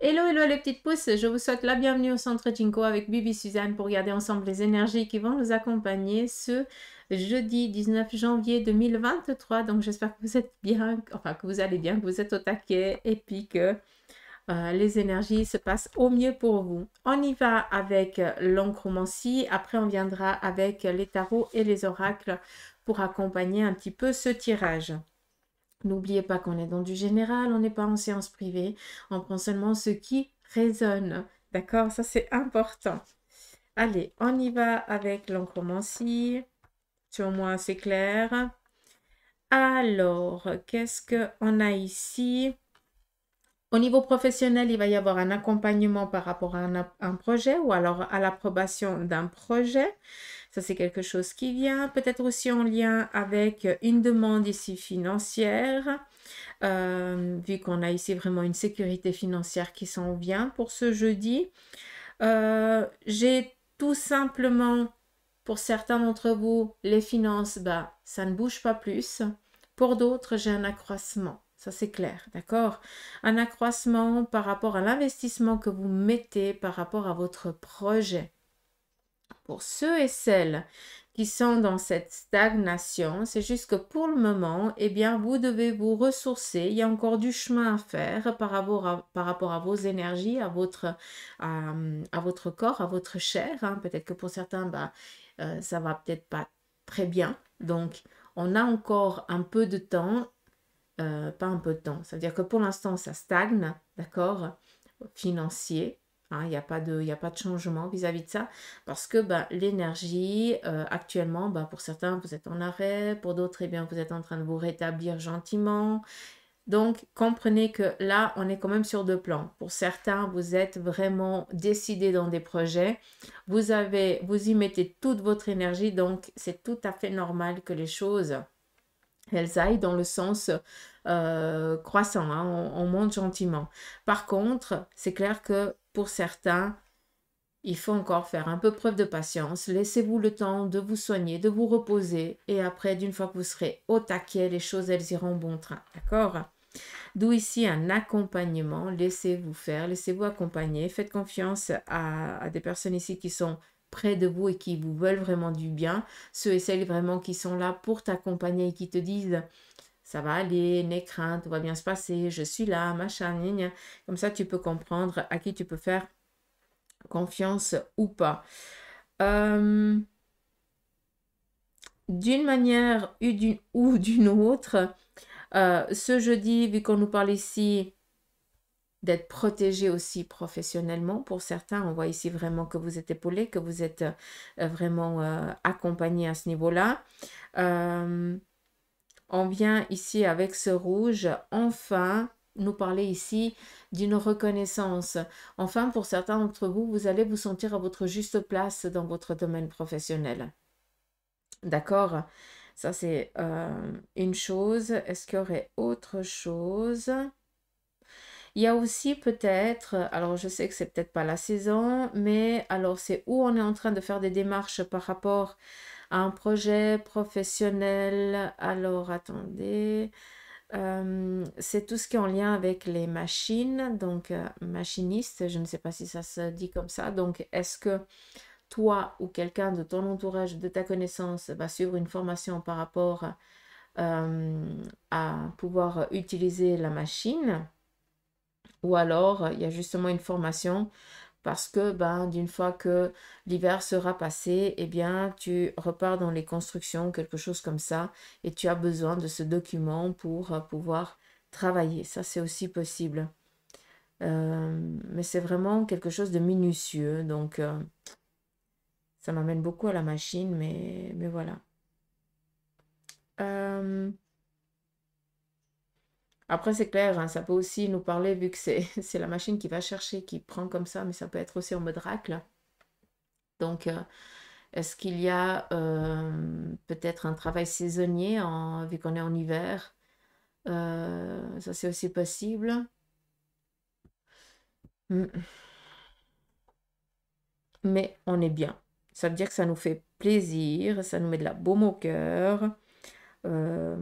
Hello, hello les petites pousses, je vous souhaite la bienvenue au Centre Jinko avec Bibi Suzanne pour regarder ensemble les énergies qui vont nous accompagner ce jeudi 19 janvier 2023. Donc j'espère que vous êtes bien, enfin que vous allez bien, que vous êtes au taquet et puis que les énergies se passent au mieux pour vous. On y va avec l'oncromancie, après on viendra avec les tarots et les oracles pour accompagner un petit peu ce tirage. N'oubliez pas qu'on est dans du général, on n'est pas en séance privée, on prend seulement ce qui résonne. D'accord? Ça, c'est important. Allez, on y va avec l'oncromancie. Sur moi, c'est clair. Alors, qu'est-ce qu'on a ici? Au niveau professionnel, il va y avoir un accompagnement par rapport à un projet ou alors à l'approbation d'un projet. Ça, c'est quelque chose qui vient. Peut-être aussi en lien avec une demande ici financière. Vu qu'on a ici vraiment une sécurité financière qui s'en vient pour ce jeudi. J'ai tout simplement, pour certains d'entre vous, les finances, bah, ça ne bouge pas plus. Pour d'autres, j'ai un accroissement. Ça, c'est clair, d'accord? Un accroissement par rapport à l'investissement que vous mettez par rapport à votre projet. Pour ceux et celles qui sont dans cette stagnation, c'est juste que pour le moment, eh bien, vous devez vous ressourcer. Il y a encore du chemin à faire par rapport à vos énergies, à votre corps, à votre chair, hein. Peut-être que pour certains, bah, ça va peut-être pas très bien. Donc, on a encore un peu de temps, pas un peu de temps. Ça veut dire que pour l'instant, ça stagne, d'accord, financier. Hein, il y a pas de changement vis-à-vis de ça parce que bah, l'énergie, actuellement, bah, pour certains, vous êtes en arrêt, pour d'autres, eh bien, vous êtes en train de vous rétablir gentiment. Donc, comprenez que là, on est quand même sur deux plans. Pour certains, vous êtes vraiment décidé dans des projets. Vous y mettez toute votre énergie, donc c'est tout à fait normal que les choses elles aillent dans le sens croissant, hein, on monte gentiment. Par contre, c'est clair que pour certains, il faut encore faire un peu preuve de patience. Laissez-vous le temps de vous soigner, de vous reposer. Et après, d'une fois que vous serez au taquet, les choses, elles iront bon train. D'accord? D'où ici un accompagnement. Laissez-vous faire, laissez-vous accompagner. Faites confiance à des personnes ici qui sont près de vous et qui vous veulent vraiment du bien. Ceux et celles vraiment qui sont là pour t'accompagner et qui te disent ça va aller, n'aie crainte, tout va bien se passer, je suis là, machin, gna, gna. Comme ça, tu peux comprendre à qui tu peux faire confiance ou pas. D'une manière ou d'une autre, ce jeudi, vu qu'on nous parle ici d'être protégé aussi professionnellement, pour certains, on voit ici vraiment que vous êtes épaulé, que vous êtes vraiment accompagné à ce niveau-là. On vient ici avec ce rouge, enfin, nous parler ici d'une reconnaissance. Enfin, pour certains d'entre vous, vous allez vous sentir à votre juste place dans votre domaine professionnel. D'accord? Ça, c'est une chose. Est-ce qu'il y aurait autre chose? Il y a aussi peut-être, alors je sais que c'est peut-être pas la saison, mais alors c'est où on est en train de faire des démarches par rapport à un projet professionnel. Alors attendez, c'est tout ce qui est en lien avec les machines, donc machiniste, je ne sais pas si ça se dit comme ça. Donc est-ce que toi ou quelqu'un de ton entourage, de ta connaissance, va suivre une formation par rapport à pouvoir utiliser la machine? Ou alors, il y a justement une formation parce que ben, d'une fois que l'hiver sera passé, eh bien, tu repars dans les constructions, quelque chose comme ça, et tu as besoin de ce document pour pouvoir travailler. Ça, c'est aussi possible. Mais c'est vraiment quelque chose de minutieux, donc ça m'amène beaucoup à la machine, mais voilà. Après, c'est clair, hein, ça peut aussi nous parler, vu que c'est la machine qui va chercher, qui prend comme ça, mais ça peut être aussi en mode racle. Donc, est-ce qu'il y a peut-être un travail saisonnier, vu qu'on est en hiver? Ça, c'est aussi possible. Mm. Mais on est bien. Ça veut dire que ça nous fait plaisir, ça nous met de la baume au cœur. Euh,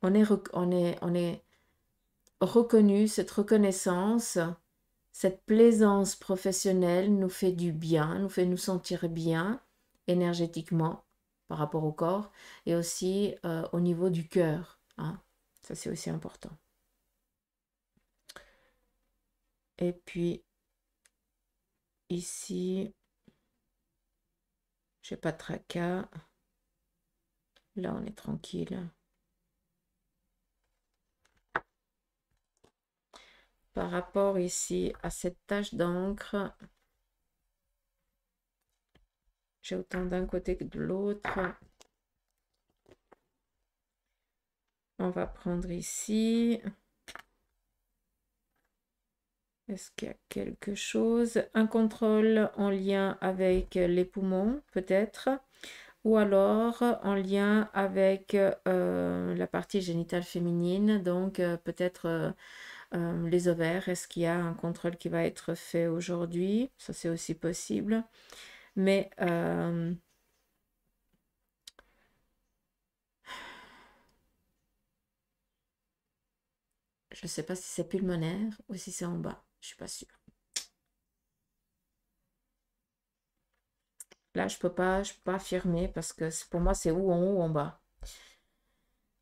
on est reconnu, cette reconnaissance, cette plaisance professionnelle nous fait du bien, nous fait nous sentir bien énergétiquement par rapport au corps et aussi au niveau du cœur. Hein. Ça, c'est aussi important. Et puis, ici, j'ai pas de tracas. Là, on est tranquille. Par rapport ici à cette tache d'encre, j'ai autant d'un côté que de l'autre. On va prendre ici. Est-ce qu'il y a quelque chose? Un contrôle en lien avec les poumons, peut-être. Ou alors en lien avec la partie génitale féminine. Donc, peut-être les ovaires. Est-ce qu'il y a un contrôle qui va être fait aujourd'hui? Ça, c'est aussi possible. Mais je ne sais pas si c'est pulmonaire ou si c'est en bas. Je ne suis pas sûre. Là, je peux pas affirmer parce que pour moi, c'est ou en haut ou en bas.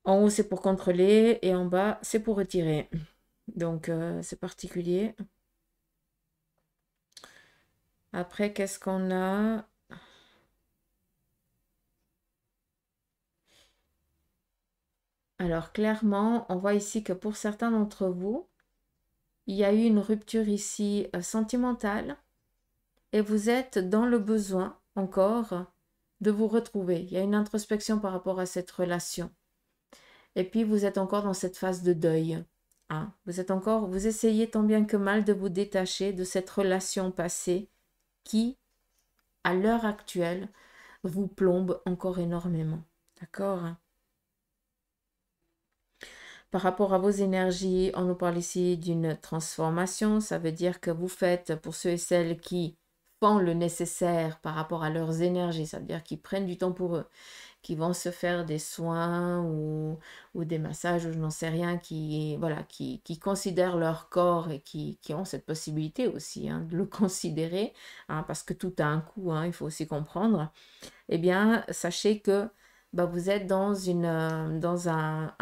En haut, c'est pour contrôler et en bas, c'est pour retirer. Donc, c'est particulier. Après, qu'est-ce qu'on a? Alors, clairement, on voit ici que pour certains d'entre vous, il y a eu une rupture ici sentimentale et vous êtes dans le besoin encore de vous retrouver. Il y a une introspection par rapport à cette relation. Et puis, vous êtes encore dans cette phase de deuil. Hein. Vous essayez tant bien que mal de vous détacher de cette relation passée qui, à l'heure actuelle, vous plombe encore énormément. D'accord? Par rapport à vos énergies, on nous parle ici d'une transformation. Ça veut dire que vous faites, pour ceux et celles qui font le nécessaire par rapport à leurs énergies, ça veut dire qu'ils prennent du temps pour eux, qui vont se faire des soins ou des massages ou je n'en sais rien, qui considèrent leur corps et qui ont cette possibilité aussi hein, de le considérer, hein, parce que tout a un coût, hein, il faut aussi comprendre, eh bien, sachez que vous êtes dans un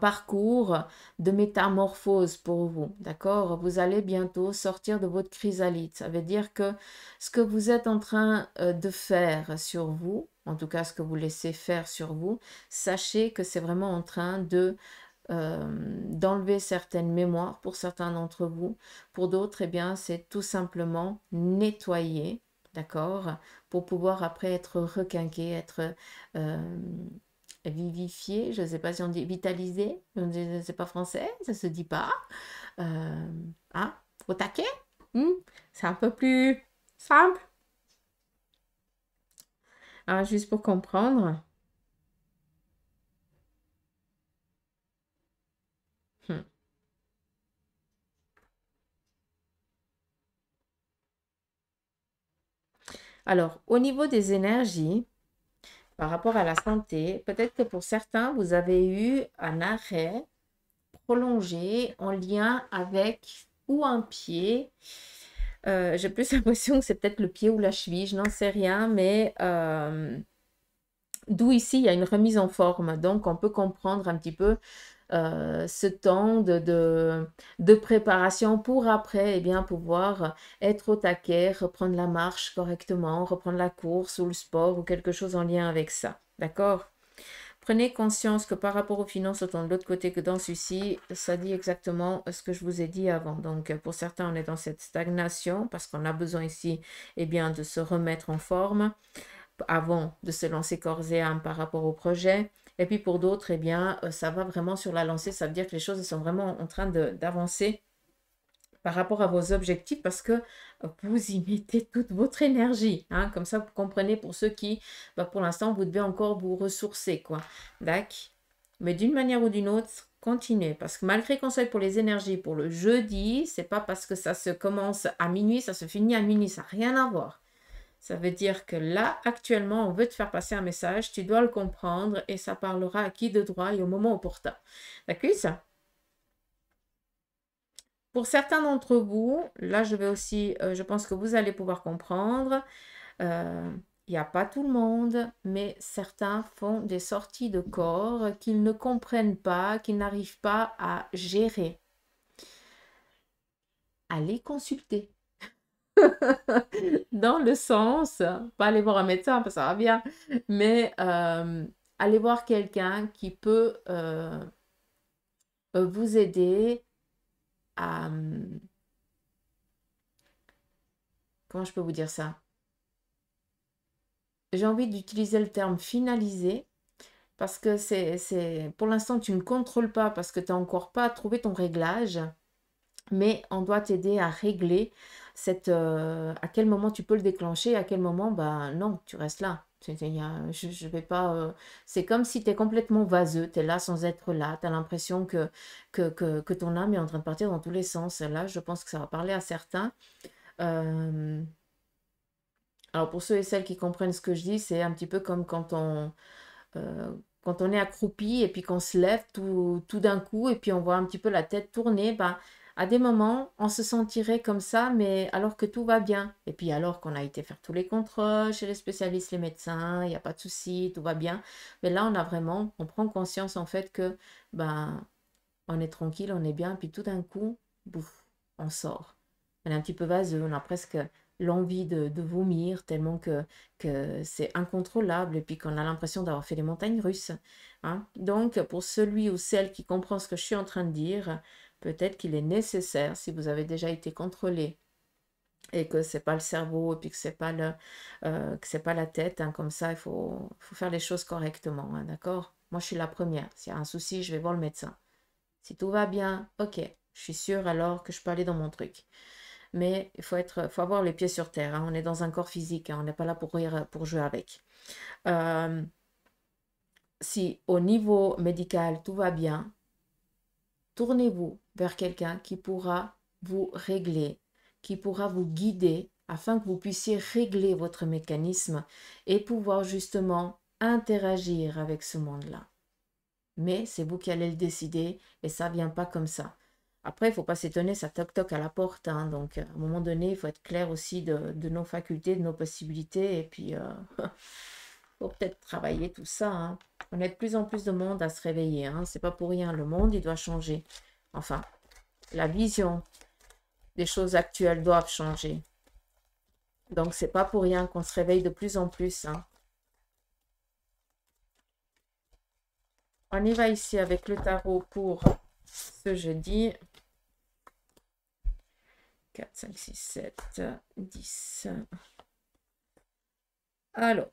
parcours de métamorphose pour vous, d'accord? Vous allez bientôt sortir de votre chrysalide. Ça veut dire que ce que vous êtes en train de faire sur vous, en tout cas ce que vous laissez faire sur vous, sachez que c'est vraiment en train d'enlever certaines mémoires pour certains d'entre vous. Pour d'autres, eh bien, c'est tout simplement nettoyer, d'accord? Pour pouvoir après être requinqué, être vivifié, je ne sais pas si on dit vitalisé, c'est pas français, ça se dit pas. Hein, au taquet, c'est un peu plus simple. Alors, juste pour comprendre. Alors, au niveau des énergies, par rapport à la santé, peut-être que pour certains, vous avez eu un arrêt prolongé en lien avec ou un pied. J'ai plus l'impression que c'est peut-être le pied ou la cheville, je n'en sais rien, mais d'où ici, il y a une remise en forme. Donc, on peut comprendre un petit peu ce temps de préparation pour après eh bien, pouvoir être au taquet, reprendre la marche correctement, reprendre la course ou le sport ou quelque chose en lien avec ça. D'accord? Prenez conscience que par rapport aux finances, autant de l'autre côté que dans celui-ci, ça dit exactement ce que je vous ai dit avant. Donc, pour certains, on est dans cette stagnation parce qu'on a besoin ici eh bien, de se remettre en forme avant de se lancer corps et âme par rapport au projet. Et puis pour d'autres, eh bien, ça va vraiment sur la lancée. Ça veut dire que les choses sont vraiment en train d'avancer par rapport à vos objectifs parce que vous y mettez toute votre énergie. Hein. Comme ça, vous comprenez pour ceux qui, pour l'instant, vous devez encore vous ressourcer. Quoi. D'accord? Mais d'une manière ou d'une autre, continuez. Parce que malgré conseil pour les énergies pour le jeudi, c'est pas parce que ça se commence à minuit, ça se finit à minuit. Ça n'a rien à voir. Ça veut dire que là, actuellement, on veut te faire passer un message, tu dois le comprendre et ça parlera à qui de droit et au moment opportun. D'accord, ça? Pour certains d'entre vous, là, je vais aussi, je pense que vous allez pouvoir comprendre. Il n'y a pas tout le monde, mais certains font des sorties de corps qu'ils ne comprennent pas, qu'ils n'arrivent pas à gérer. Allez consulter. Dans le sens, pas aller voir un médecin, parce que ça va bien, mais aller voir quelqu'un qui peut vous aider à... Comment je peux vous dire ça? J'ai envie d'utiliser le terme finaliser, parce que pour l'instant, tu ne contrôles pas, parce que tu n'as encore pas trouvé ton réglage, mais on doit t'aider à régler à quel moment tu peux le déclencher, à quel moment, bah non, tu restes là. Je vais pas. C'est comme si tu es complètement vaseux, tu es là sans être là, tu as l'impression que ton âme est en train de partir dans tous les sens. Là, je pense que ça va parler à certains. Alors pour ceux et celles qui comprennent ce que je dis, c'est un petit peu comme quand on est accroupi et puis qu'on se lève tout d'un coup et puis on voit un petit peu la tête tourner, ben, à des moments, on se sentirait comme ça, mais alors que tout va bien. Et puis alors qu'on a été faire tous les contrôles chez les spécialistes, les médecins, il n'y a pas de souci, tout va bien. Mais là, on prend conscience en fait que ben, on est tranquille, on est bien, puis tout d'un coup, bouf, on sort. On est un petit peu vaseux, on a presque l'envie de vomir tellement que c'est incontrôlable et puis qu'on a l'impression d'avoir fait les montagnes russes. Hein. Donc, pour celui ou celle qui comprend ce que je suis en train de dire, peut-être qu'il est nécessaire, si vous avez déjà été contrôlé et que c'est pas le cerveau et puis que c'est pas la tête, hein, comme ça, faut faire les choses correctement, hein, d'accord? Moi, je suis la première. S'il y a un souci, je vais voir le médecin. Si tout va bien, ok, je suis sûre alors que je peux aller dans mon truc. Mais faut avoir les pieds sur terre. Hein. On est dans un corps physique, hein. On n'est pas là pour rire, pour jouer avec. Si au niveau médical tout va bien, tournez-vous vers quelqu'un qui pourra vous régler, qui pourra vous guider afin que vous puissiez régler votre mécanisme et pouvoir justement interagir avec ce monde-là. Mais c'est vous qui allez le décider et ça ne vient pas comme ça. Après, il ne faut pas s'étonner, ça toc-toc à la porte. Hein, donc, à un moment donné, il faut être clair aussi de nos facultés, de nos possibilités. Et puis, faut peut-être travailler tout ça. Hein. On a de plus en plus de monde à se réveiller. Hein. C'est pas pour rien. Le monde, il doit changer. Enfin, la vision des choses actuelles doivent changer. Donc, c'est pas pour rien qu'on se réveille de plus en plus. Hein. On y va ici avec le tarot pour ce jeudi. 4, 5, 6, 7, 10. Alors,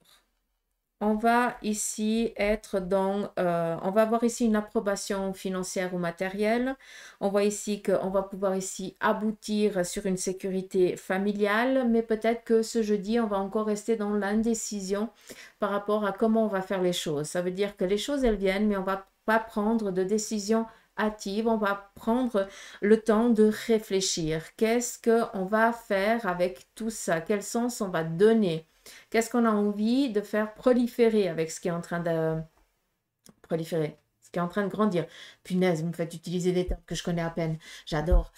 on va ici être dans... on va avoir ici une approbation financière ou matérielle. On voit ici qu'on va pouvoir ici aboutir sur une sécurité familiale, mais peut-être que ce jeudi, on va encore rester dans l'indécision par rapport à comment on va faire les choses. Ça veut dire que les choses, elles viennent, mais on ne va pas prendre de décision hâtive. On va prendre le temps de réfléchir. Qu'est-ce qu'on va faire avec tout ça? Quel sens on va donner? Qu'est-ce qu'on a envie de faire proliférer avec ce qui est en train de proliférer, ce qui est en train de grandir? Punaise, vous me faites utiliser des termes que je connais à peine. J'adore.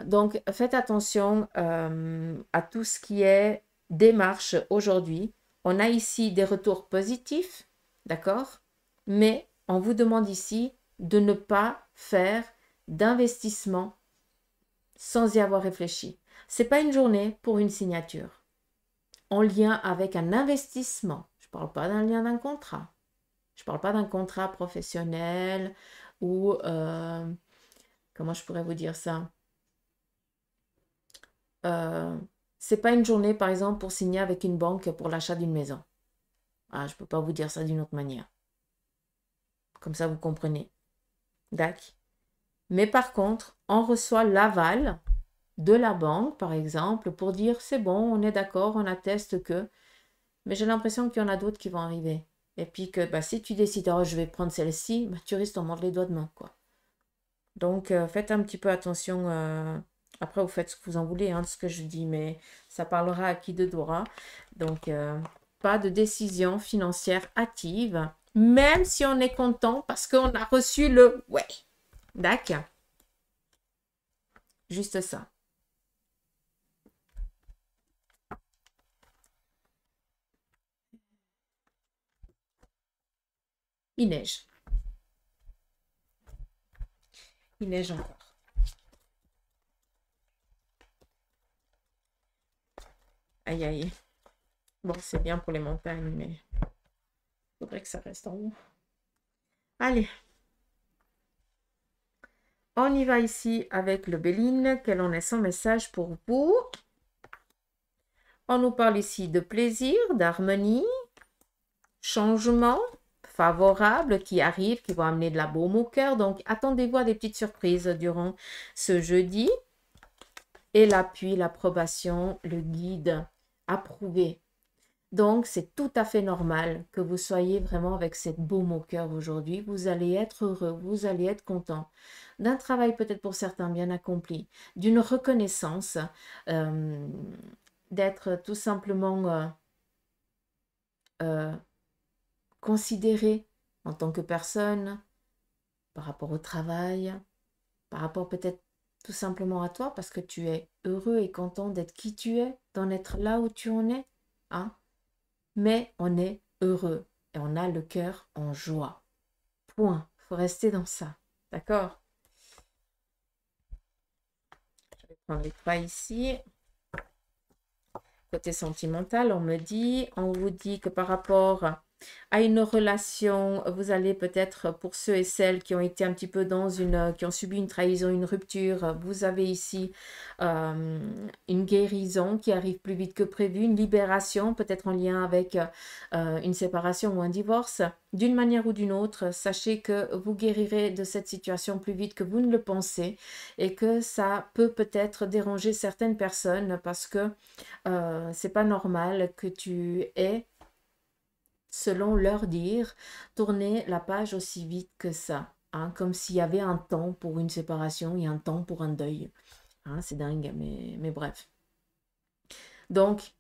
Donc, faites attention à tout ce qui est démarche aujourd'hui. On a ici des retours positifs, d'accord? Mais on vous demande ici de ne pas faire d'investissement sans y avoir réfléchi. Ce n'est pas une journée pour une signature en lien avec un investissement. Je ne parle pas d'un lien d'un contrat. Je ne parle pas d'un contrat professionnel ou, comment je pourrais vous dire ça? C'est pas une journée, par exemple, pour signer avec une banque pour l'achat d'une maison. Ah, je ne peux pas vous dire ça d'une autre manière. Comme ça, vous comprenez. D'accord. Mais par contre, on reçoit l'aval de la banque, par exemple, pour dire c'est bon, on est d'accord, on atteste que. Mais j'ai l'impression qu'il y en a d'autres qui vont arriver. Et puis que bah, si tu décides, oh, je vais prendre celle-ci, bah, tu risques d'en mordre les doigts de main, quoi. Donc, faites un petit peu attention Après, vous faites ce que vous en voulez, hein, de ce que je dis, mais ça parlera à qui de droit. Donc, pas de décision financière hâtive, même si on est content parce qu'on a reçu le ouais. D'accord. Juste ça. Il neige. Il neige encore. Aïe, aïe. Bon, c'est bien pour les montagnes, mais il faudrait que ça reste en haut. Allez. On y va ici avec le Béline. Quel en est son message pour vous? On nous parle ici de plaisir, d'harmonie, changement favorable qui arrive, qui vont amener de la baume au cœur. Donc, attendez-vous à des petites surprises durant ce jeudi. Et l'appui, l'approbation, le guide approuvé. Donc, c'est tout à fait normal que vous soyez vraiment avec cette baume au cœur aujourd'hui. Vous allez être heureux, vous allez être content d'un travail peut-être pour certains bien accompli, d'une reconnaissance, d'être tout simplement considéré en tant que personne par rapport au travail, par rapport peut-être tout simplement à toi parce que tu es heureux et content d'être qui tu es, d'en être là où tu en es, hein? Mais on est heureux et on a le cœur en joie. Point. Il faut rester dans ça. D'accord? Je vais prendre les trois ici. Côté sentimental, on vous dit que par rapport à une relation, vous allez peut-être, pour ceux et celles qui ont été un petit peu qui ont subi une trahison, une rupture, vous avez ici une guérison qui arrive plus vite que prévu, une libération, peut-être en lien avec une séparation ou un divorce. D'une manière ou d'une autre, sachez que vous guérirez de cette situation plus vite que vous ne le pensez et que ça peut peut-être déranger certaines personnes parce que c'est pas normal que tu aies, selon leur dire, tourné la page aussi vite que ça. Hein, comme s'il y avait un temps pour une séparation et un temps pour un deuil. Hein, c'est dingue, mais bref. Donc,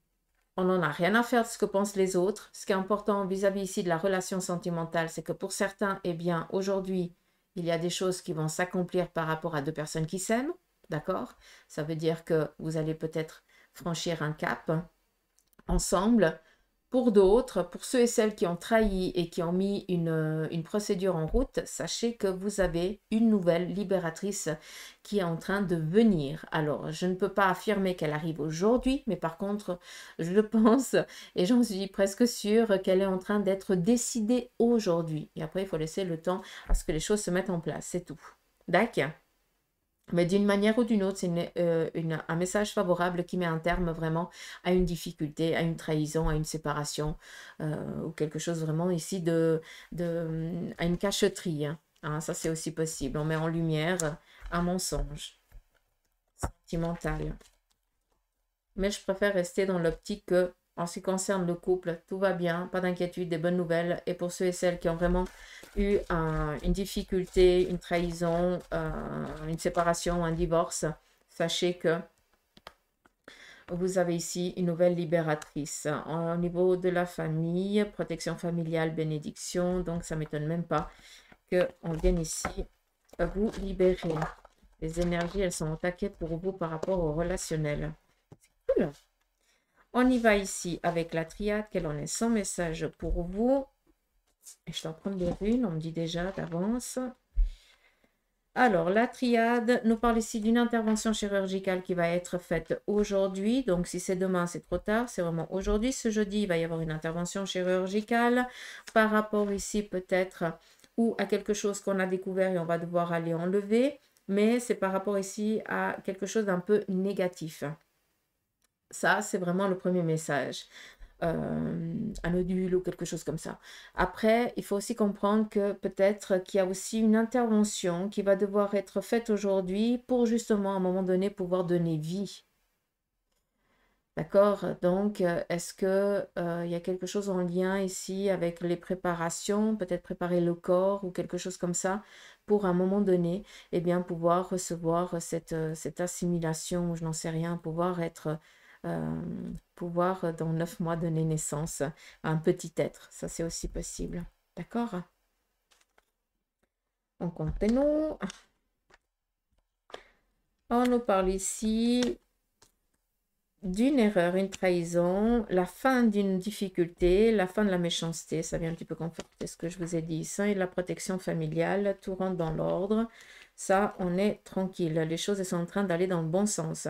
on n'en a rien à faire de ce que pensent les autres. Ce qui est important vis-à-vis ici de la relation sentimentale, c'est que pour certains, eh bien, aujourd'hui, il y a des choses qui vont s'accomplir par rapport à deux personnes qui s'aiment. D'accord? Ça veut dire que vous allez peut-être franchir un cap ensemble. Pour d'autres, pour ceux et celles qui ont trahi et qui ont mis une procédure en route, sachez que vous avez une nouvelle libératrice qui est en train de venir. Alors, je ne peux pas affirmer qu'elle arrive aujourd'hui, mais par contre, je pense, et j'en suis presque sûre, qu'elle est en train d'être décidée aujourd'hui. Et après, il faut laisser le temps à ce que les choses se mettent en place, c'est tout. D'accord? Mais d'une manière ou d'une autre, c'est un message favorable qui met un terme vraiment à une difficulté, à une trahison, à une séparation, ou quelque chose vraiment ici à une cacheterie. Hein. Hein, ça, c'est aussi possible. On met en lumière un mensonge sentimental. Mais je préfère rester dans l'optique que, en ce qui concerne le couple, tout va bien, pas d'inquiétude, des bonnes nouvelles. Et pour ceux et celles qui ont vraiment eu une difficulté, une trahison, une séparation, un divorce, sachez que vous avez ici une nouvelle libératrice. Au niveau de la famille, protection familiale, bénédiction, donc ça ne m'étonne même pas qu'on vienne ici vous libérer. Les énergies, elles sont au taquet pour vous par rapport au relationnel. C'est cool. On y va ici avec la triade. Quel en est son message pour vous? Et je dois prendre des runes, on me dit déjà d'avance. Alors, la triade nous parle ici d'une intervention chirurgicale qui va être faite aujourd'hui. Donc, si c'est demain, c'est trop tard. C'est vraiment aujourd'hui. Ce jeudi, il va y avoir une intervention chirurgicale par rapport ici peut-être ou à quelque chose qu'on a découvert et on va devoir aller enlever. Mais c'est par rapport ici à quelque chose d'un peu négatif. Ça, c'est vraiment le premier message. Un nodule ou quelque chose comme ça. Après, il faut aussi comprendre que peut-être qu'il y a aussi une intervention qui va devoir être faite aujourd'hui pour justement à un moment donné pouvoir donner vie. D'accord? Donc, est-ce que il y a quelque chose en lien ici avec les préparations, peut-être préparer le corps ou quelque chose comme ça pour à un moment donné, eh bien, pouvoir recevoir cette assimilation, je n'en sais rien, pouvoir dans 9 mois donner naissance à un petit être. Ça, c'est aussi possible. D'accord? On continue. On nous parle ici d'une erreur, une trahison, la fin d'une difficulté, la fin de la méchanceté. Ça vient un petit peu conforter ce que je vous ai dit ici. Et la protection familiale, tout rentre dans l'ordre. Ça, on est tranquille. Les choses sont en train d'aller dans le bon sens.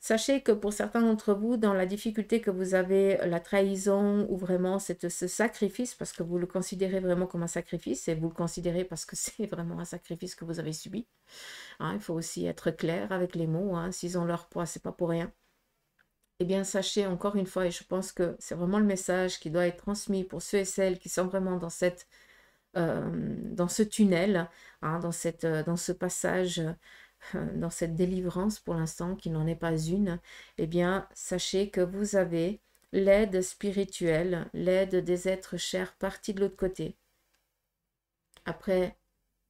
Sachez que pour certains d'entre vous, dans la difficulté que vous avez, la trahison ou vraiment ce sacrifice, parce que vous le considérez vraiment comme un sacrifice, et vous le considérez parce que c'est vraiment un sacrifice que vous avez subi. Hein, il faut aussi être clair avec les mots. Hein, s'ils ont leur poids, c'est pas pour rien. Eh bien, sachez encore une fois, et je pense que c'est vraiment le message qui doit être transmis pour ceux et celles qui sont vraiment dans ce tunnel, hein, dans ce passage, dans cette délivrance pour l'instant, qui n'en est pas une. Eh bien, sachez que vous avez l'aide spirituelle, l'aide des êtres chers partis de l'autre côté. Après,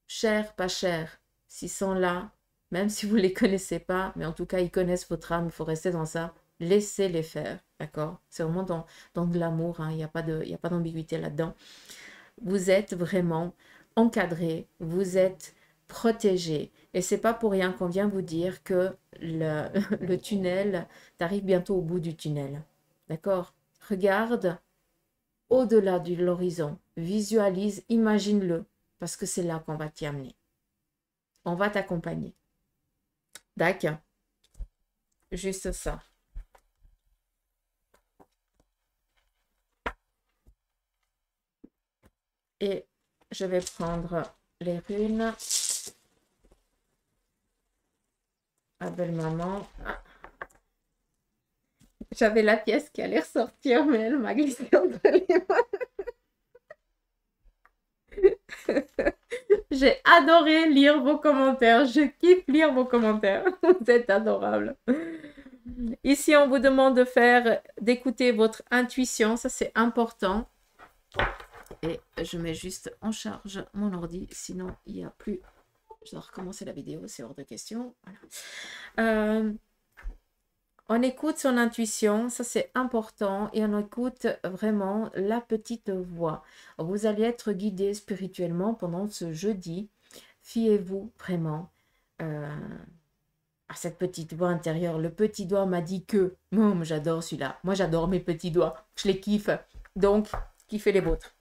chers, pas chers, s'ils sont là, même si vous ne les connaissez pas, mais en tout cas, ils connaissent votre âme, il faut rester dans ça. Laissez-les faire, d'accord? C'est vraiment dans de l'amour, hein, il n'y a pas d'ambiguïté là-dedans. Vous êtes vraiment encadré, vous êtes protégé. Et c'est pas pour rien qu'on vient vous dire que le tunnel, t'arrives bientôt au bout du tunnel. D'accord? Regarde au-delà de l'horizon, visualise, imagine-le, parce que c'est là qu'on va t'y amener. On va t'accompagner. D'accord? Juste ça. Et je vais prendre les runes. Ah, belle maman. Ah. J'avais la pièce qui allait ressortir, mais elle m'a glissé entre les mains. J'ai adoré lire vos commentaires. Je kiffe lire vos commentaires. Vous êtes adorables. Ici, on vous demande d'écouter votre intuition. Ça, c'est important. Et je mets juste en charge mon ordi. Sinon, il n'y a plus... Je dois recommencer la vidéo. C'est hors de question. Voilà. On écoute son intuition, ça c'est important, et on écoute vraiment la petite voix. Vous allez être guidé spirituellement pendant ce jeudi. Fiez-vous vraiment à cette petite voix intérieure. Le petit doigt m'a dit que, j'adore celui-là. Moi j'adore mes petits doigts, je les kiffe. Donc, kiffez les vôtres.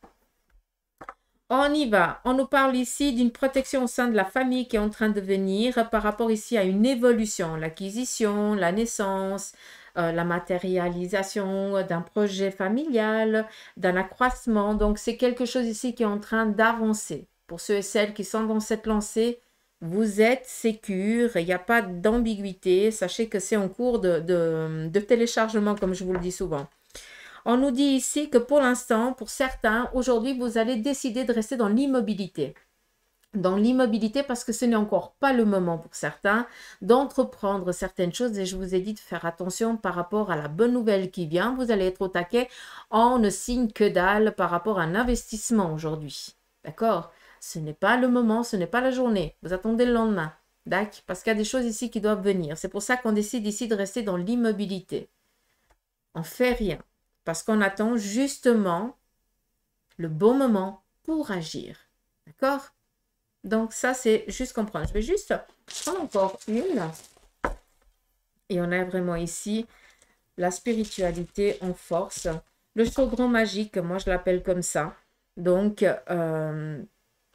On y va. On nous parle ici d'une protection au sein de la famille qui est en train de venir par rapport ici à une évolution, l'acquisition, la naissance, la matérialisation d'un projet familial, d'un accroissement. Donc, c'est quelque chose ici qui est en train d'avancer. Pour ceux et celles qui sont dans cette lancée, vous êtes sécure, il n'y a pas d'ambiguïté. Sachez que c'est en cours de téléchargement, comme je vous le dis souvent. On nous dit ici que pour l'instant, pour certains, aujourd'hui, vous allez décider de rester dans l'immobilité. Dans l'immobilité parce que ce n'est encore pas le moment pour certains d'entreprendre certaines choses. Et je vous ai dit de faire attention par rapport à la bonne nouvelle qui vient. Vous allez être au taquet. On ne signe que dalle par rapport à un investissement aujourd'hui. D'accord? Ce n'est pas le moment, ce n'est pas la journée. Vous attendez le lendemain. D'accord? Parce qu'il y a des choses ici qui doivent venir. C'est pour ça qu'on décide ici de rester dans l'immobilité. On ne fait rien. Parce qu'on attend justement le bon moment pour agir. D'accord? Donc ça, c'est juste comprendre. Je vais juste prendre encore une. Et on a vraiment ici la spiritualité en force. Le chaudron magique, moi je l'appelle comme ça. Donc,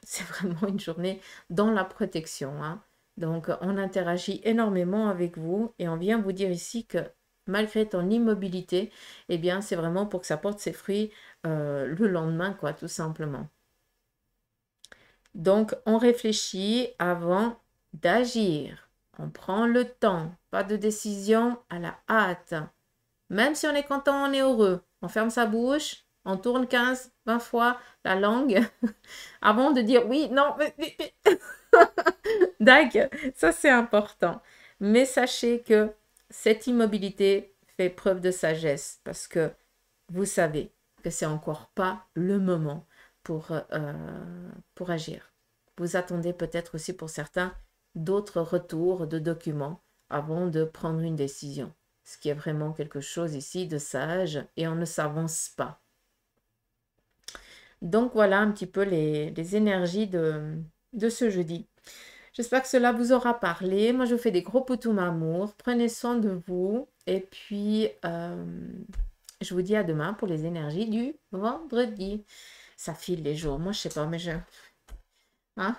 c'est vraiment une journée dans la protection. Hein. Donc, on interagit énormément avec vous. Et on vient vous dire ici que malgré ton immobilité, eh bien, c'est vraiment pour que ça porte ses fruits le lendemain, quoi, tout simplement. Donc, on réfléchit avant d'agir. On prend le temps, pas de décision à la hâte. Même si on est content, on est heureux. On ferme sa bouche, on tourne 15, 20 fois la langue avant de dire oui, non, D'accord, ça c'est important. Mais sachez que cette immobilité fait preuve de sagesse parce que vous savez que c'est encore pas le moment pour agir. vous attendez peut-être aussi pour certains d'autres retours de documents avant de prendre une décision. Ce qui est vraiment quelque chose ici de sage et on ne s'avance pas. Donc voilà un petit peu les énergies de ce jeudi. J'espère que cela vous aura parlé. Moi, je vous fais des gros poutous amour. Prenez soin de vous. Et puis, je vous dis à demain pour les énergies du vendredi. Ça file les jours. Moi, je sais pas, mais hein?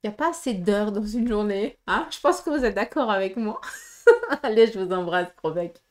Il n'y a pas assez d'heures dans une journée. Hein? Je pense que vous êtes d'accord avec moi. Allez, je vous embrasse, gros bec.